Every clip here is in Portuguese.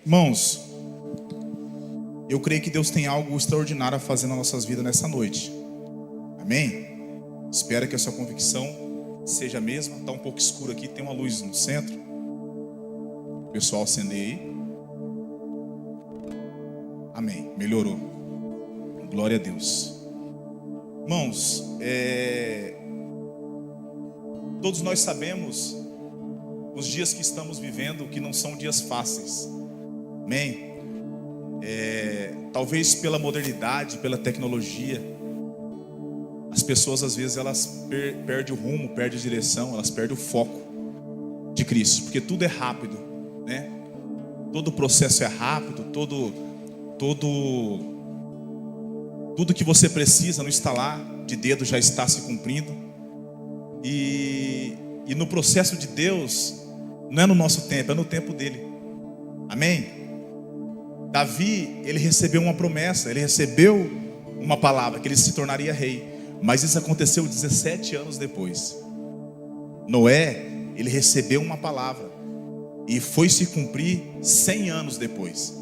Irmãos, eu creio que Deus tem algo extraordinário a fazer nas nossas vidas nessa noite. Amém? Espero que a sua convicção seja a mesma. Está um pouco escuro aqui, tem uma luz no centro. O pessoal acender aí. Amém, melhorou. Glória a Deus. Irmãos, todos nós sabemos os dias que estamos vivendo, que não são dias fáceis. Amém? Talvez pela modernidade, pela tecnologia, as pessoas às vezes elas perdem o rumo, perdem a direção, elas perdem o foco de Cristo, porque tudo é rápido, né? Todo o processo é rápido, tudo que você precisa no estalar de dedo já está se cumprindo. E no processo de Deus, não é no nosso tempo, é no tempo dele. Amém? Davi, ele recebeu uma promessa, ele recebeu uma palavra, que ele se tornaria rei. Mas isso aconteceu 17 anos depois. Noé, ele recebeu uma palavra e foi se cumprir 100 anos depois.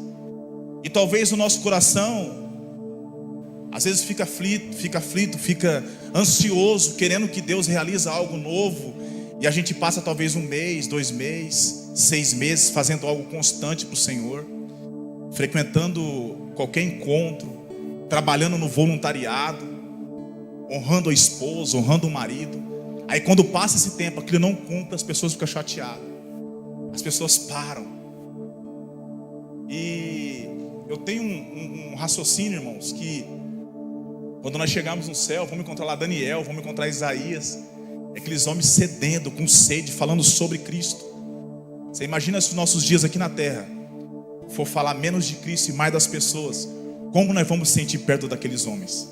E talvez o nosso coração às vezes fica aflito, fica ansioso, querendo que Deus realize algo novo. E a gente passa talvez 1 mês, 2 meses, 6 meses fazendo algo constante para o Senhor, frequentando qualquer encontro, trabalhando no voluntariado, honrando a esposa, honrando o marido. Aí quando passa esse tempo, aquilo não cumpre, as pessoas ficam chateadas, as pessoas param. E eu tenho um raciocínio, irmãos, que quando nós chegarmos no céu, vamos encontrar lá Daniel, vamos encontrar Isaías, aqueles homens sedendo, com sede, falando sobre Cristo. Você imagina se os nossos dias aqui na terra for falar menos de Cristo e mais das pessoas, como nós vamos sentir perto daqueles homens?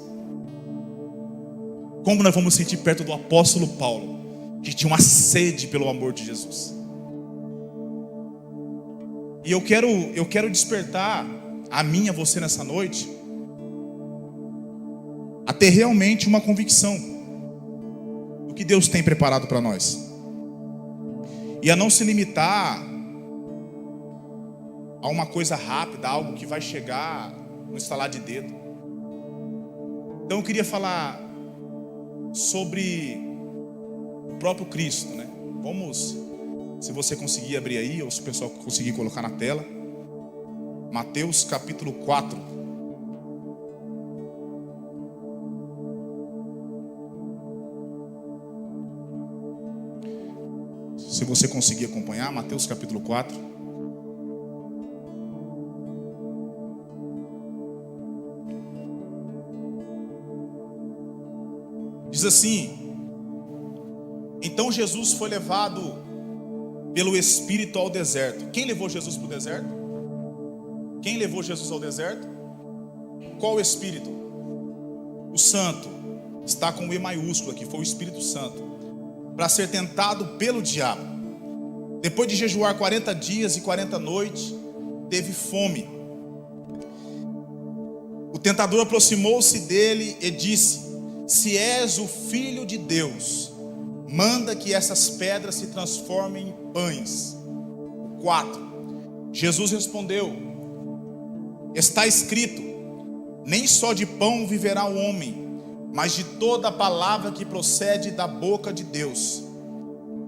Como nós vamos sentir perto do apóstolo Paulo, que tinha uma sede pelo amor de Jesus? E eu quero despertar a mim e a você nessa noite a ter realmente uma convicção do que Deus tem preparado para nós, e a não se limitar a uma coisa rápida, algo que vai chegar no estalar de dedo. Então eu queria falar sobre o próprio Cristo, né? Vamos, se você conseguir abrir aí, ou se o pessoal conseguir colocar na tela, Mateus capítulo 4. Se você conseguir acompanhar, Mateus capítulo 4. Diz assim: então Jesus foi levado pelo Espírito ao deserto. Quem levou Jesus para o deserto? Quem levou Jesus ao deserto? Qual o Espírito? O Santo. Está com o E maiúsculo aqui, foi o Espírito Santo. Para ser tentado pelo diabo. Depois de jejuar 40 dias e 40 noites, teve fome. O tentador aproximou-se dele e disse: se és o Filho de Deus, manda que essas pedras se transformem em pães. 4. Jesus respondeu: está escrito, nem só de pão viverá o homem, mas de toda a palavra que procede da boca de Deus.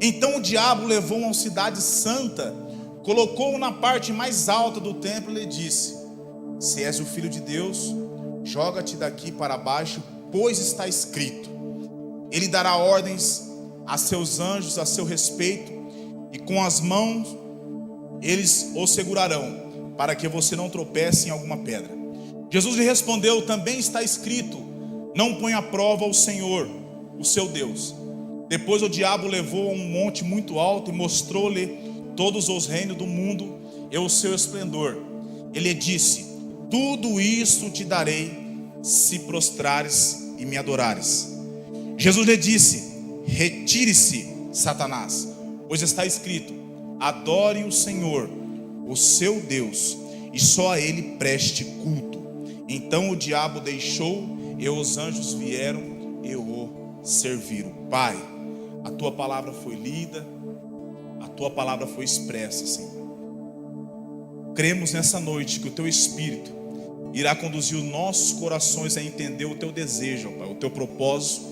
Então o diabo levou uma cidade santa, colocou-o na parte mais alta do templo e lhe disse: se és o Filho de Deus, joga-te daqui para baixo, pois está escrito, ele dará ordens a seus anjos a seu respeito, e com as mãos eles o segurarão, para que você não tropece em alguma pedra. Jesus lhe respondeu: também está escrito, não ponha à prova o Senhor, o seu Deus. Depois o diabo levou a um monte muito alto e mostrou-lhe todos os reinos do mundo e o seu esplendor. Ele disse: tudo isso te darei, se prostrares e me adorares. Jesus lhe disse: retire-se, Satanás, pois está escrito, adore o Senhor, o seu Deus, e só a ele preste culto. Então o diabo deixou, e os anjos vieram e o serviram. Pai, a tua palavra foi lida, a tua palavra foi expressa, Senhor. cremos nessa noite que o Teu Espírito irá conduzir os nossos corações a entender o Teu desejo, Pai, o Teu propósito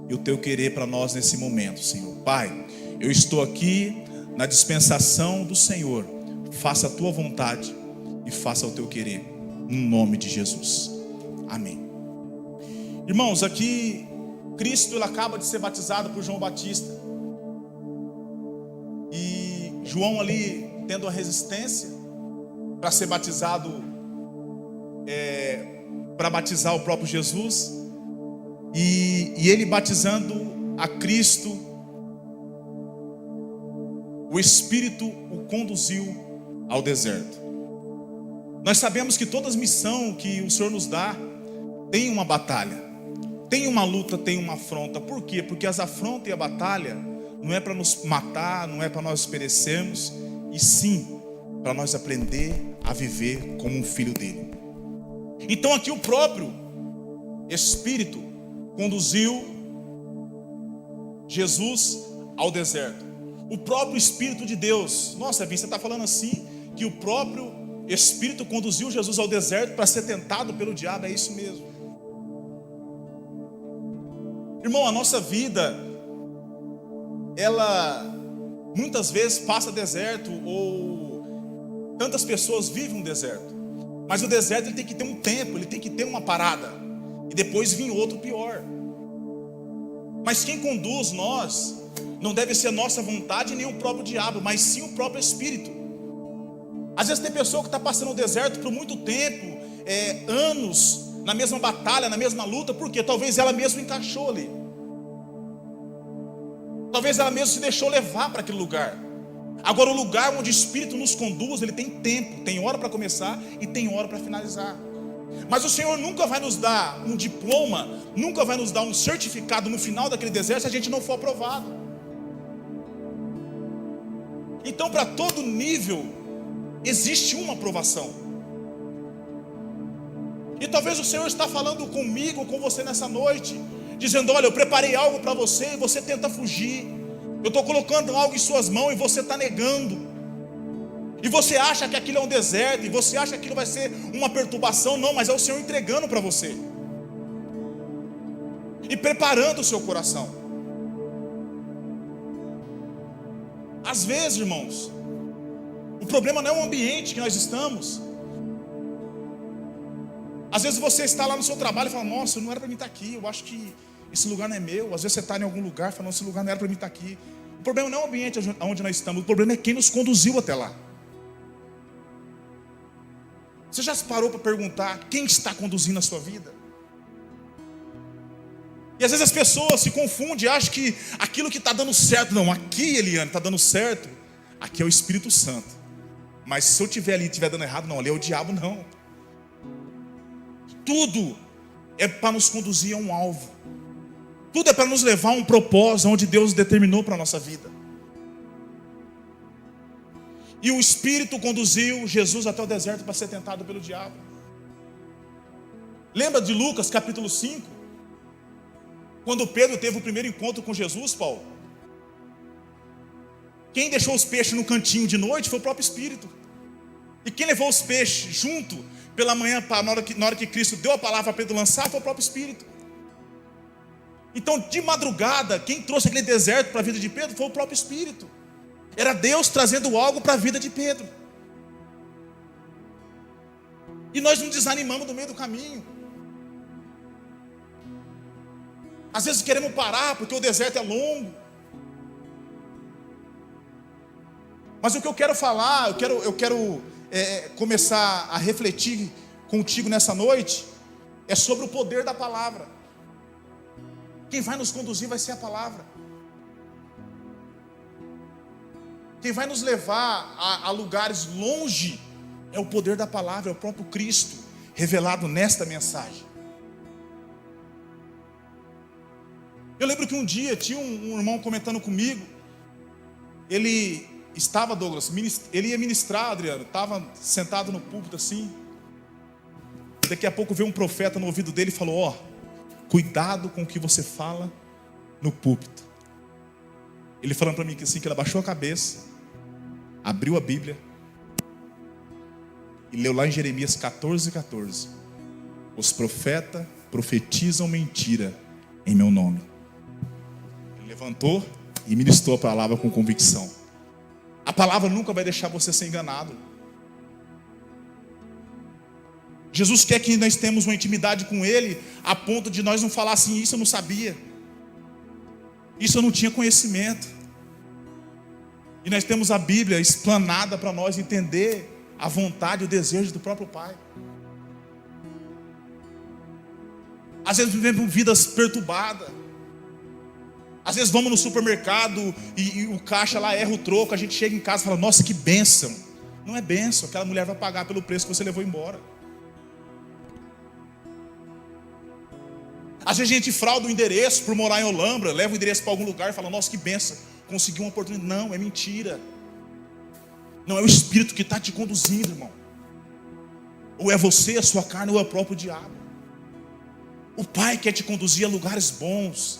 e o Teu querer para nós nesse momento, Senhor. Pai, eu estou aqui na dispensação do Senhor. Faça a Tua vontade e faça o Teu querer, no nome de Jesus. Amém. Irmãos, aqui Cristo ele acaba de ser batizado por João Batista. E João ali tendo a resistência para ser batizado, para batizar o próprio Jesus. E ele batizando a Cristo, o Espírito o conduziu ao deserto. Nós sabemos que toda missão que o Senhor nos dá tem uma batalha, tem uma luta, tem uma afronta. Por quê? Porque as afrontas e a batalha não é para nos matar, não é para nós perecermos, e sim para nós aprender a viver como um filho dele. Então aqui o próprio Espírito conduziu Jesus ao deserto. O próprio Espírito de Deus. Nossa, Vim, você está falando assim que o próprio Espírito conduziu Jesus ao deserto para ser tentado pelo diabo? É isso mesmo. Irmão, a nossa vida, ela muitas vezes passa deserto, ou tantas pessoas vivem um deserto. Mas o deserto ele tem que ter um tempo, ele tem que ter uma parada, e depois vir outro pior. Mas quem conduz nós não deve ser a nossa vontade nem o próprio diabo, mas sim o próprio Espírito. Às vezes tem pessoa que está passando o deserto por muito tempo, anos, na mesma batalha, na mesma luta, porque talvez ela mesma encaixou ali. Talvez ela mesma se deixou levar para aquele lugar. Agora o lugar onde o Espírito nos conduz, ele tem tempo, tem hora para começar e tem hora para finalizar. Mas o Senhor nunca vai nos dar um diploma, nunca vai nos dar um certificado no final daquele deserto se a gente não for aprovado. Então para todo nível existe uma aprovação. E talvez o Senhor está falando comigo, com você nessa noite, dizendo: olha, eu preparei algo para você e você tenta fugir. Eu estou colocando algo em suas mãos e você está negando. E você acha que aquilo é um deserto, e você acha que aquilo vai ser uma perturbação. Não, mas é o Senhor entregando para você e preparando o seu coração. Às vezes, irmãos, o problema não é o ambiente que nós estamos. Às vezes você está lá no seu trabalho e fala: nossa, não era para mim estar aqui, eu acho que esse lugar não é meu. Às vezes você está em algum lugar falando: esse lugar não era para mim estar aqui. O problema não é o ambiente onde nós estamos, o problema é quem nos conduziu até lá. Você já se parou para perguntar quem está conduzindo a sua vida? E às vezes as pessoas se confundem e acham que aquilo que está dando certo, não, aqui, Eliane, está dando certo, aqui é o Espírito Santo. Mas se eu estiver ali e estiver dando errado, não, ali é o diabo, não. Tudo é para nos conduzir a um alvo. Tudo é para nos levar a um propósito onde Deus determinou para a nossa vida. E o Espírito conduziu Jesus até o deserto para ser tentado pelo diabo. Lembra de Lucas capítulo 5? Quando Pedro teve o primeiro encontro com Jesus, Paulo? Quem deixou os peixes no cantinho de noite foi o próprio Espírito. E quem levou os peixes junto pela manhã, na hora que Cristo deu a palavra para Pedro lançar, foi o próprio Espírito. Então, de madrugada, quem trouxe aquele deserto para a vida de Pedro foi o próprio Espírito. Era Deus trazendo algo para a vida de Pedro. E nós não desanimamos no meio do caminho. Às vezes queremos parar porque o deserto é longo. Mas o que eu quero falar, eu quero começar a refletir contigo nessa noite, é sobre o poder da palavra. Quem vai nos conduzir vai ser a palavra. Quem vai nos levar a lugares longe é o poder da palavra, é o próprio Cristo revelado nesta mensagem. Eu lembro que um dia tinha um irmão comentando comigo. Ele estava, Douglas, ele ia ministrar, Adriano, estava sentado no púlpito assim. Daqui a pouco veio um profeta no ouvido dele e falou: ó, cuidado com o que você fala no púlpito. Ele falando para mim que assim, que ele abaixou a cabeça, abriu a Bíblia e leu lá em Jeremias 14:14. Os profetas profetizam mentira em meu nome. Ele levantou e ministrou a palavra com convicção. A palavra nunca vai deixar você ser enganado. Jesus quer que nós tenhamos uma intimidade com Ele, a ponto de nós não falar assim: isso eu não sabia, isso eu não tinha conhecimento. E nós temos a Bíblia explanada para nós entender a vontade e o desejo do próprio Pai. Às vezes vivemos vidas perturbadas. Às vezes vamos no supermercado e o caixa lá erra o troco. A gente chega em casa e fala: nossa, que bênção. Não é bênção, aquela mulher vai pagar pelo preço que você levou embora. Às vezes a gente frauda o endereço por morar em Olambra, leva o endereço para algum lugar e fala: nossa, que bênção, consegui uma oportunidade. Não, é mentira. Não é o Espírito que está te conduzindo, irmão. Ou é você, a sua carne, ou é o próprio diabo. O Pai quer te conduzir a lugares bons.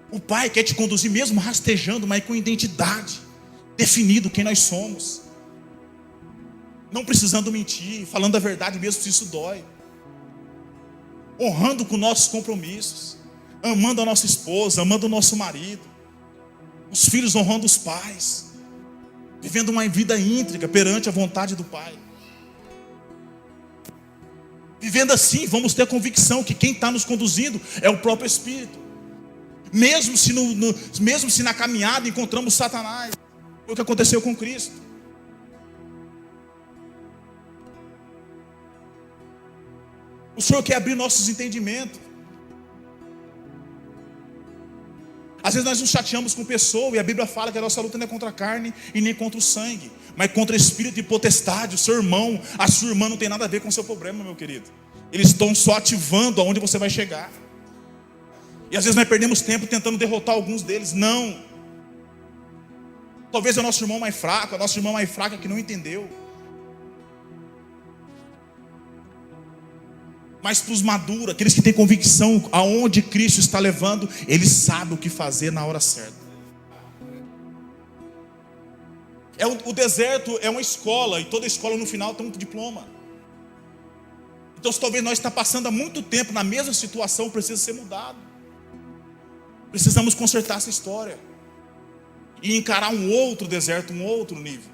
O Pai quer te conduzir mesmo rastejando, mas com identidade, definido quem nós somos. Não precisando mentir, falando a verdade mesmo se isso dói. Honrando com nossos compromissos, amando a nossa esposa, amando o nosso marido, os filhos honrando os pais, vivendo uma vida íntegra perante a vontade do Pai. Vivendo assim, vamos ter a convicção que quem está nos conduzindo é o próprio Espírito. Mesmo se na caminhada encontramos Satanás. Foi o que aconteceu com Cristo. O Senhor quer abrir nossos entendimentos. Às vezes nós nos chateamos com pessoas, e a Bíblia fala que a nossa luta não é contra a carne e nem contra o sangue, mas contra o espírito de potestade. O seu irmão, a sua irmã não tem nada a ver com o seu problema, meu querido. Eles estão só ativando aonde você vai chegar. E às vezes nós perdemos tempo tentando derrotar alguns deles. Não. Talvez é o nosso irmão mais fraco, a nossa irmã mais fraca que não entendeu. Mas para os maduros, aqueles que têm convicção aonde Cristo está levando, eles sabem o que fazer na hora certa. O deserto é uma escola, e toda escola no final tem um diploma. Então, se talvez nós está passando há muito tempo na mesma situação, precisa ser mudado. Precisamos consertar essa história e encarar um outro deserto, um outro nível.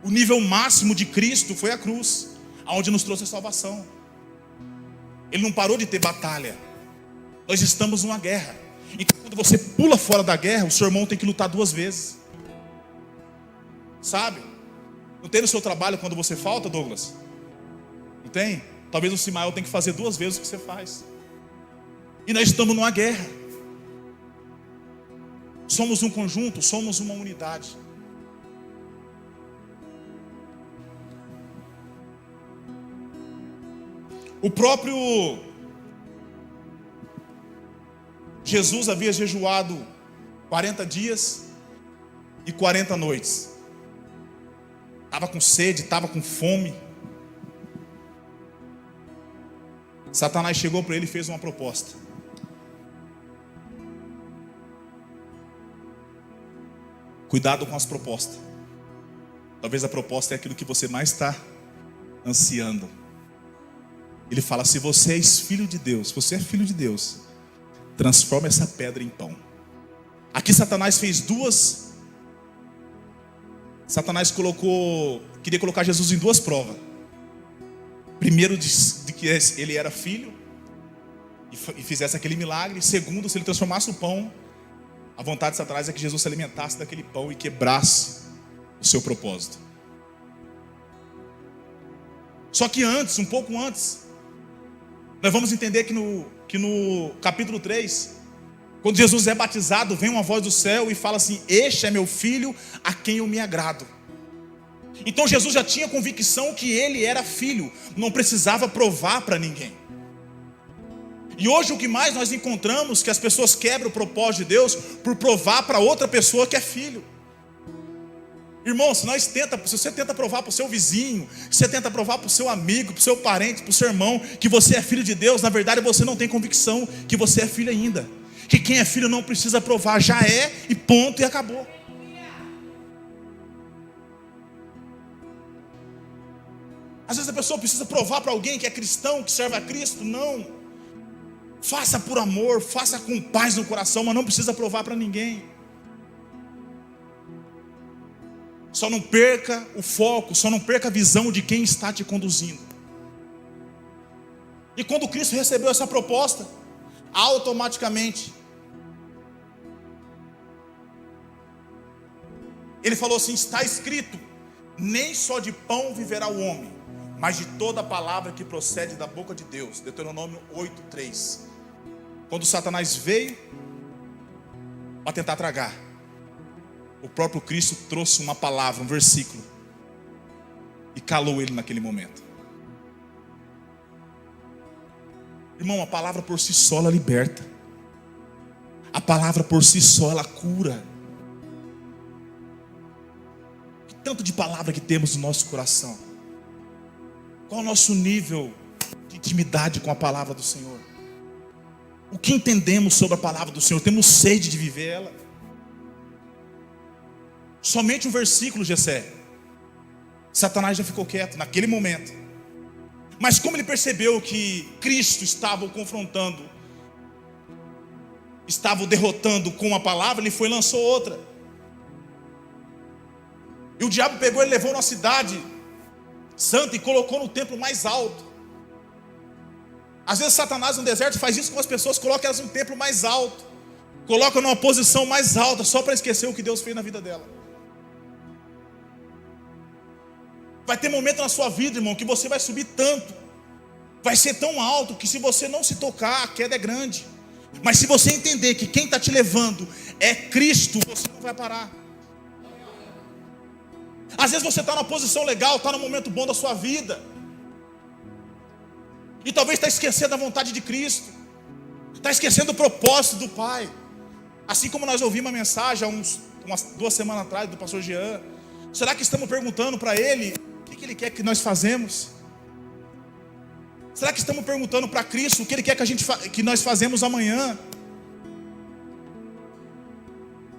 O nível máximo de Cristo foi a cruz, aonde nos trouxe a salvação. Ele não parou de ter batalha. Nós estamos numa guerra. Então, quando você pula fora da guerra, o seu irmão tem que lutar 2 vezes. Sabe? Não tem no seu trabalho quando você falta, Douglas? Não tem? Talvez o Simael tenha que fazer 2 vezes o que você faz. E nós estamos numa guerra. Somos um conjunto, somos uma unidade. O próprio Jesus havia jejuado 40 dias e 40 noites. Estava com sede, estava com fome. Satanás chegou para ele e fez uma proposta. Cuidado com as propostas. Talvez a proposta é aquilo que você mais está ansiando. Ele fala: se você é filho de Deus, se você é filho de Deus, transforma essa pedra em pão. Aqui Satanás fez 2. Satanás queria colocar Jesus em 2 provas. Primeiro, de que ele era filho e fizesse aquele milagre. Segundo, se ele transformasse o pão, a vontade de Satanás é que Jesus se alimentasse daquele pão e quebrasse o seu propósito. Só que antes, um pouco antes, nós vamos entender que no capítulo 3, quando Jesus é batizado, vem uma voz do céu e fala assim: este é meu filho, a quem eu me agrado. Então Jesus já tinha convicção que ele era filho, não precisava provar para ninguém. E hoje o que mais nós encontramos, que as pessoas quebram o propósito de Deus por provar para outra pessoa que é filho. Irmão, se você tenta provar para o seu vizinho, se você tenta provar para o seu amigo, para o seu parente, para o seu irmão, que você é filho de Deus, na verdade você não tem convicção que você é filho ainda. Que quem é filho não precisa provar, já é, e ponto, e acabou. Às vezes a pessoa precisa provar para alguém que é cristão, que serve a Cristo. Não. Faça por amor, faça com paz no coração, mas não precisa provar para ninguém. Só não perca o foco, só não perca a visão de quem está te conduzindo. E quando Cristo recebeu essa proposta, automaticamente Ele falou assim: está escrito, nem só de pão viverá o homem, mas de toda palavra que procede da boca de Deus. Deuteronômio 8:3. Quando Satanás veio para tentar tragar, o próprio Cristo trouxe uma palavra, um versículo, e calou ele naquele momento. Irmão, a palavra por si só ela liberta. A palavra por si só ela cura. Que tanto de palavra que temos no nosso coração? Qual o nosso nível de intimidade com a palavra do Senhor? O que entendemos sobre a palavra do Senhor? Temos sede de viver ela? Somente um versículo, Jessé, Satanás já ficou quieto naquele momento. Mas como ele percebeu que Cristo estava o confrontando, estava o derrotando com uma palavra, ele foi e lançou outra. E o diabo pegou e levou na cidade santa e colocou no templo mais alto. Às vezes Satanás no deserto faz isso com as pessoas, coloca elas no templo mais alto, coloca numa posição mais alta, só para esquecer o que Deus fez na vida dela. Vai ter momento na sua vida, irmão, que você vai subir tanto, vai ser tão alto, que se você não se tocar, a queda é grande. Mas se você entender que quem está te levando é Cristo, você não vai parar. Às vezes você está numa posição legal, está num momento bom da sua vida, e talvez está esquecendo da vontade de Cristo, está esquecendo o propósito do Pai. Assim como nós ouvimos a mensagem há umas 2 semanas atrás do pastor Jean. Será que estamos perguntando para ele o que ele quer que nós fazemos? Será que estamos perguntando para Cristo o que Ele quer que nós fazemos amanhã?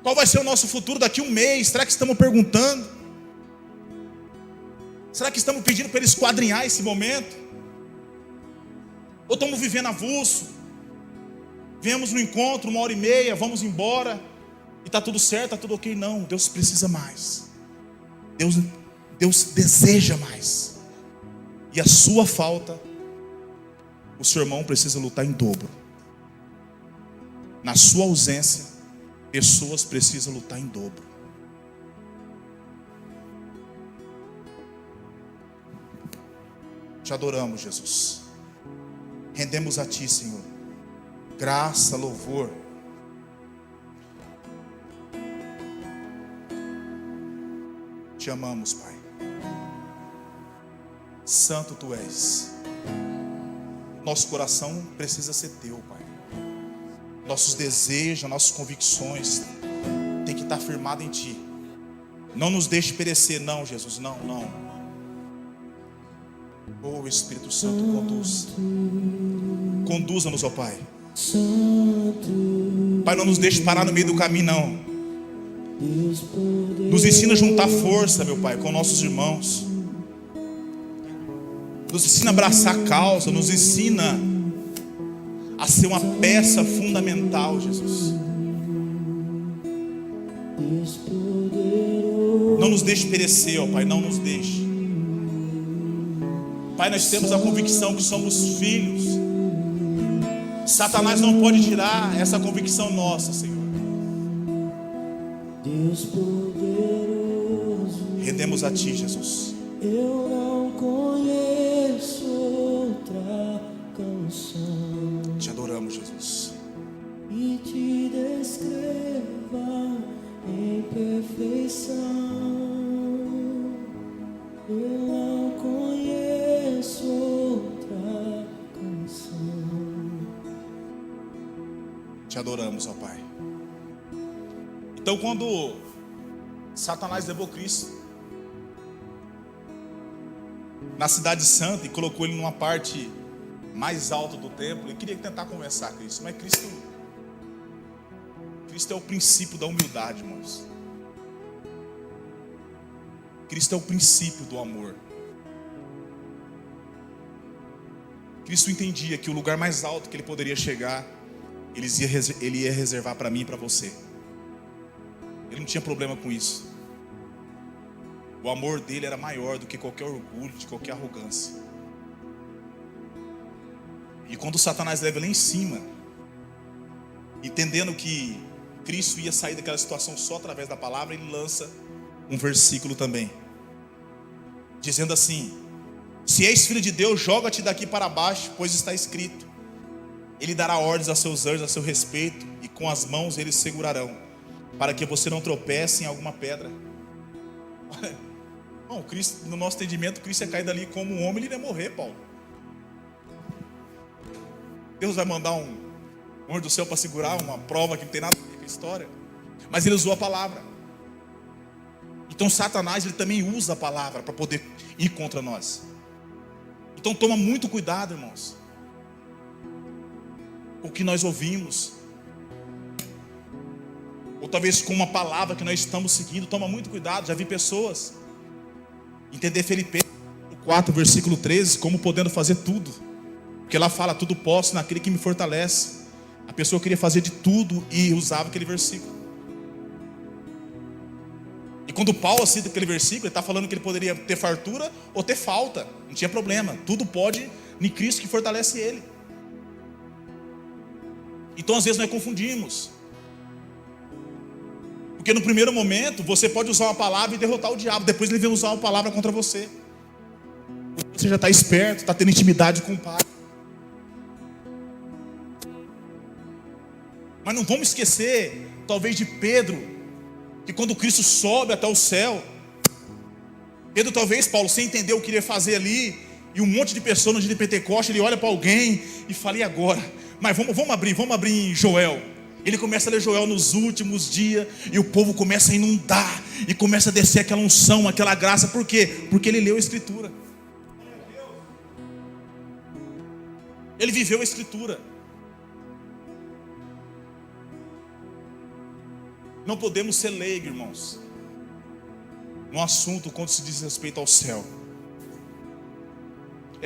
Qual vai ser o nosso futuro daqui a um mês? Será que estamos perguntando? Será que estamos pedindo para Ele esquadrinhar esse momento? Ou estamos vivendo avulso? Viemos no encontro 1h30, vamos embora e está tudo certo, está tudo ok? Não, Deus precisa mais. Deus deseja mais. E a sua falta, o seu irmão precisa lutar em dobro. Na sua ausência, pessoas precisam lutar em dobro. Te adoramos, Jesus. Rendemos a Ti, Senhor, graça, louvor. Te amamos, Pai. Santo Tu és. Nosso coração precisa ser Teu, Pai. Nossos desejos, nossas convicções tem que estar firmado em Ti. Não nos deixe perecer, não, Jesus, não. Oh, Espírito Santo, conduza-nos, ó Pai. Pai, não nos deixe parar no meio do caminho, não. Nos ensina a juntar força, meu Pai, com nossos irmãos. Nos ensina a abraçar a causa, nos ensina a ser uma peça fundamental, Jesus. Não nos deixe perecer, ó Pai, não nos deixe. Pai, nós temos a convicção que somos filhos. Satanás não pode tirar essa convicção nossa, Senhor. Rendemos a Ti, Jesus. Eu não conheço outra canção Te adoramos, Jesus. e te descreva em perfeição. Eu não conheço outra canção. Te adoramos, ó Pai. Então, quando Satanás levou Cristo na cidade santa e colocou Ele numa parte mais alta do templo, ele queria tentar conversar com Cristo, mas Cristo é o princípio da humildade, irmãos. Cristo é o princípio do amor. Cristo entendia que o lugar mais alto que ele poderia chegar, ele ia reservar para mim e para você. Ele não tinha problema com isso. O amor dele era maior do que qualquer orgulho, de qualquer arrogância. E quando Satanás leva lá em cima, entendendo que Cristo ia sair daquela situação só através da palavra, ele lança um versículo também, dizendo assim: se és filho de Deus, joga-te daqui para baixo, pois está escrito: ele dará ordens a seus anjos a seu respeito, e com as mãos eles segurarão, para que você não tropece em alguma pedra. Bom, Cristo, no nosso entendimento, Cristo ia cair dali como um homem, ele ia morrer, Paulo. Deus vai mandar um anjo do céu para segurar uma prova que não tem nada a ver com a história. Mas ele usou a palavra. Então Satanás, ele também usa a palavra para poder ir contra nós. Então toma muito cuidado, irmãos, com o que nós ouvimos, ou talvez com uma palavra que nós estamos seguindo. Toma muito cuidado. Já vi pessoas entender Filipenses 4, versículo 13, como podendo fazer tudo, porque lá fala: tudo posso naquele que me fortalece. A pessoa queria fazer de tudo e usava aquele versículo. E quando Paulo cita aquele versículo, ele está falando que ele poderia ter fartura ou ter falta, não tinha problema. Tudo pode em Cristo que fortalece ele. Então às vezes nós confundimos, porque no primeiro momento você pode usar uma palavra e derrotar o diabo, depois ele vem usar uma palavra contra você. Você já está esperto, está tendo intimidade com o Pai. Mas não vamos esquecer, talvez, de Pedro, que quando Cristo sobe até o céu, Pedro talvez, Paulo, sem entender o que ele ia fazer ali, e um monte de pessoas no dia de Pentecostes, ele olha para alguém e fala: e agora? Mas vamos abrir em Joel. Ele começa a ler Joel nos últimos dias, e o povo começa a inundar, e começa a descer aquela unção, aquela graça. Por quê? Porque ele leu a Escritura. Ele viveu a Escritura. Não podemos ser leigos, irmãos, no assunto quando se diz respeito ao céu.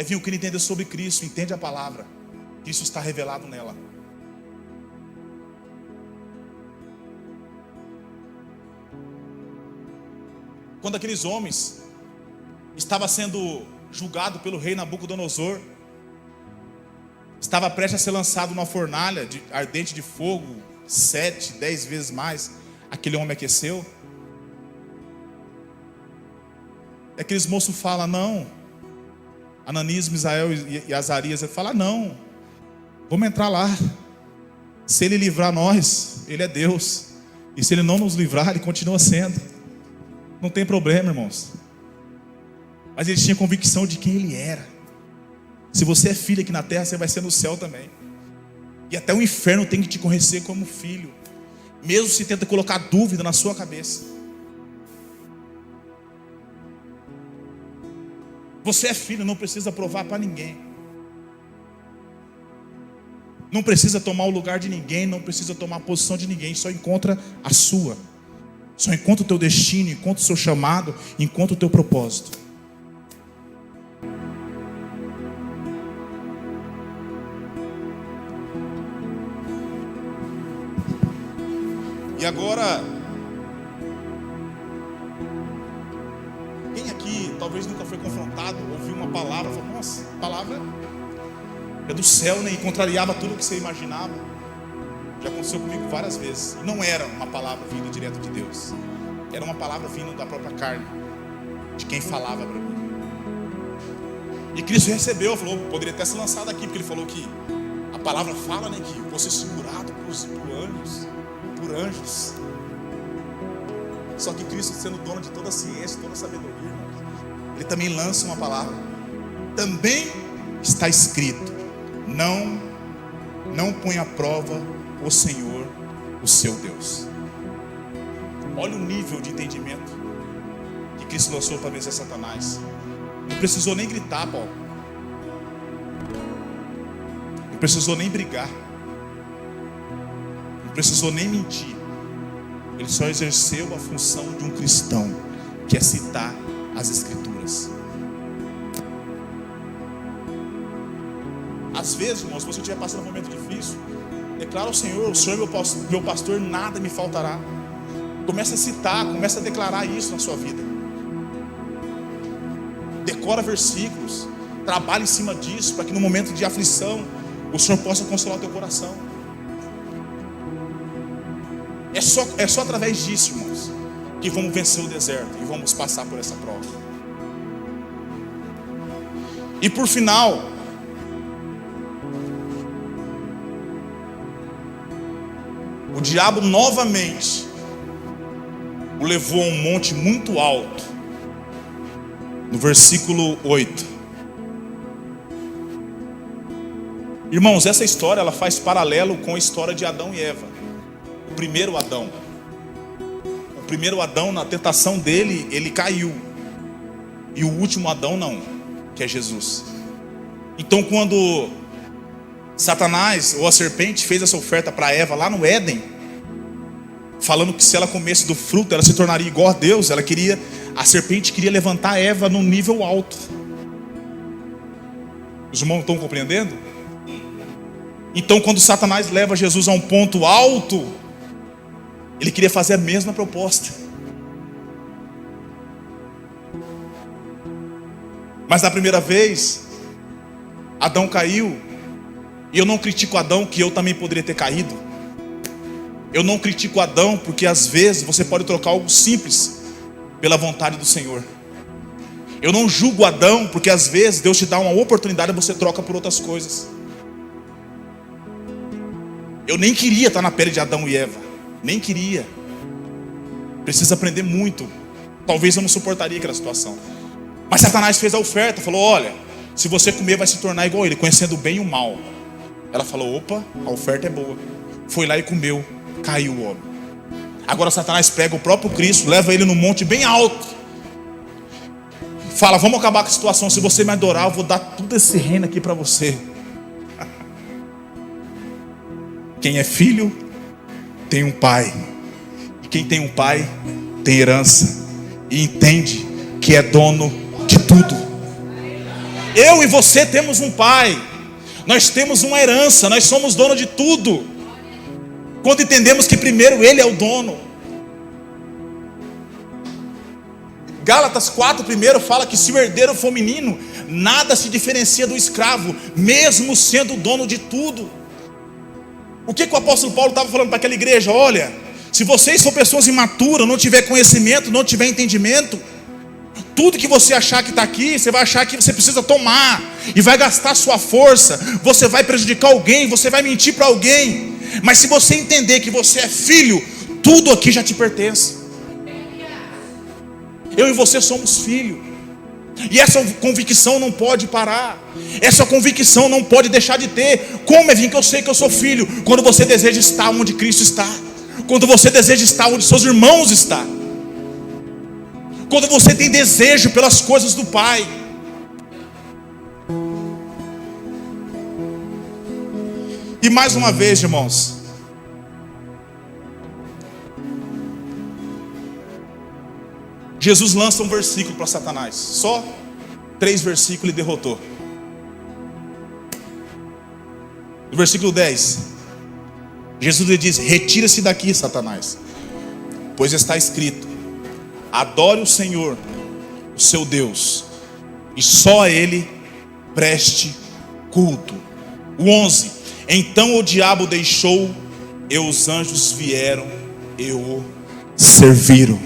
Viu, que ele entende sobre Cristo, entende a palavra. Cristo está revelado nela. Quando aqueles homens estavam sendo julgados pelo rei Nabucodonosor, estava prestes a ser lançado numa fornalha ardente de fogo, 7, 10 vezes mais, aquele homem aqueceu. Aqueles moços falam: não. Ananias, Misael e Azarias falam: não, vamos entrar lá. Se ele livrar nós, ele é Deus, e se ele não nos livrar, ele continua sendo. Não tem problema, irmãos. Mas eles tinham convicção de quem ele era. Se você é filho aqui na terra, você vai ser no céu também. E até o inferno tem que te conhecer como filho, mesmo se tenta colocar dúvida na sua cabeça. Você é filho, não precisa provar para ninguém. Não precisa tomar o lugar de ninguém, não precisa tomar a posição de ninguém. Só encontra a sua. Só encontra o teu destino, encontra o seu chamado, encontra o teu propósito. E agora, quem aqui talvez nunca foi confrontado, ouviu uma palavra, falou: nossa, a palavra é do céu, né? E contrariava tudo o que você imaginava. Já aconteceu comigo várias vezes. E não era uma palavra vinda direto de Deus, era uma palavra vinda da própria carne, de quem falava para mim. E Cristo recebeu, falou: poderia ter se lançado aqui, porque ele falou que a palavra fala, né, que você é segurado por anjos. Só que Cristo, sendo dono de toda a ciência, toda a sabedoria, irmãos, ele também lança uma palavra. Também está escrito: não põe à prova o Senhor, o seu Deus. Olha o nível de entendimento que Cristo lançou para vencer Satanás. Não precisou nem gritar, Paulo. Não precisou nem brigar. Não precisou nem mentir. Ele só exerceu a função de um cristão, que é citar as Escrituras. Às vezes, irmãos, se você estiver passando um momento difícil, declara ao Senhor: o Senhor é meu pastor, nada me faltará. Começa a citar, começa a declarar isso na sua vida. Decora versículos, trabalhe em cima disso, para que no momento de aflição o Senhor possa consolar o teu coração. É só através disso, irmãos, que vamos vencer o deserto e vamos passar por essa prova. E por final, o diabo novamente o levou a um monte muito alto. No versículo 8. Irmãos, essa história ela faz paralelo com a história de Adão e Eva. O primeiro Adão, na tentação dele, ele caiu. E o último Adão não, que é Jesus. Então quando Satanás, ou a serpente, fez essa oferta para Eva lá no Éden, falando que se ela comesse do fruto, ela se tornaria igual a Deus. A serpente queria levantar Eva num nível alto. Os irmãos estão compreendendo? Então quando Satanás leva Jesus a um ponto alto, ele queria fazer a mesma proposta. Mas na primeira vez, Adão caiu. E eu não critico Adão, que eu também poderia ter caído. Eu não critico Adão, porque às vezes você pode trocar algo simples pela vontade do Senhor. Eu não julgo Adão, porque às vezes Deus te dá uma oportunidade e você troca por outras coisas. Eu nem queria estar na pele de Adão e Eva. Nem queria. Precisa aprender muito. Talvez eu não suportaria aquela situação. Mas Satanás fez a oferta, falou: olha, se você comer vai se tornar igual a ele, conhecendo o bem e o mal. Ela falou: opa, a oferta é boa. Foi lá e comeu, caiu o homem. Agora Satanás pega o próprio Cristo, leva ele num monte bem alto, fala: vamos acabar com a situação, se você me adorar, eu vou dar tudo esse reino aqui para você. Quem é filho tem um pai, e quem tem um pai tem herança, e entende que é dono de tudo. Eu e você temos um pai, nós temos uma herança, nós somos dono de tudo, quando entendemos que primeiro ele é o dono. Gálatas 4 primeiro fala que se o herdeiro for menino, nada se diferencia do escravo, mesmo sendo o dono de tudo. O que o apóstolo Paulo estava falando para aquela igreja? Olha, se vocês são pessoas imaturas, não tiver conhecimento, não tiver entendimento, tudo que você achar que está aqui, você vai achar que você precisa tomar, e vai gastar sua força, você vai prejudicar alguém, você vai mentir para alguém. Mas se você entender que você é filho, tudo aqui já te pertence. Eu e você somos filhos, e essa convicção não pode parar, essa convicção não pode deixar de ter. Como é que eu sei que eu sou filho? Quando você deseja estar onde Cristo está, quando você deseja estar onde seus irmãos estão, quando você tem desejo pelas coisas do Pai. E mais uma vez, irmãos, Jesus lança um versículo para Satanás. Só 3 versículos e derrotou. No versículo 10, Jesus lhe diz: retira-se daqui, Satanás, pois está escrito: adore o Senhor, o seu Deus, e só a Ele preste culto. O 11, então o diabo deixou, e os anjos vieram e o serviram.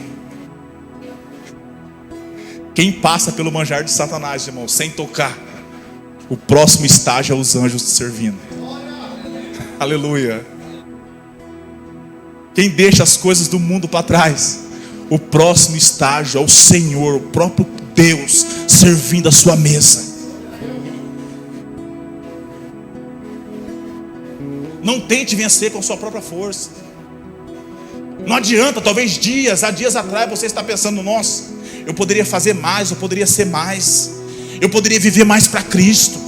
Quem passa pelo manjar de Satanás, irmão, sem tocar, o próximo estágio é os anjos servindo. Aleluia. Quem deixa as coisas do mundo para trás, o próximo estágio é o Senhor, o próprio Deus, servindo a sua mesa. Não tente vencer com sua própria força. Não adianta, talvez há dias atrás você está pensando: nossa, eu poderia fazer mais, eu poderia ser mais, eu poderia viver mais para Cristo,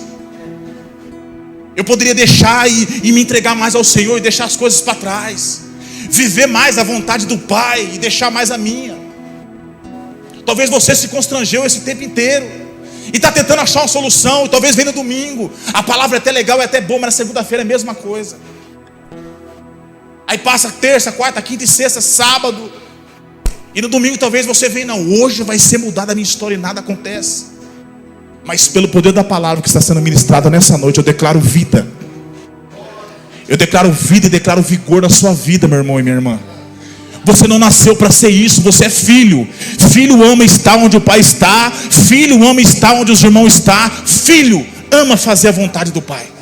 eu poderia deixar e me entregar mais ao Senhor e deixar as coisas para trás, viver mais a vontade do Pai e deixar mais a minha. Talvez você se constrangeu esse tempo inteiro, e está tentando achar uma solução, e talvez vem no domingo, a palavra é até legal, é até boa, mas na segunda-feira é a mesma coisa. Aí passa terça, quarta, quinta e sexta, sábado, e no domingo talvez você venha, não, hoje vai ser mudada a minha história e nada acontece. Mas pelo poder da palavra que está sendo ministrada nessa noite, eu declaro vida. Eu declaro vida e declaro vigor na sua vida, meu irmão e minha irmã. Você não nasceu para ser isso, você é filho. Filho ama estar onde o pai está. Filho ama estar onde os irmãos estão. Filho ama fazer a vontade do pai.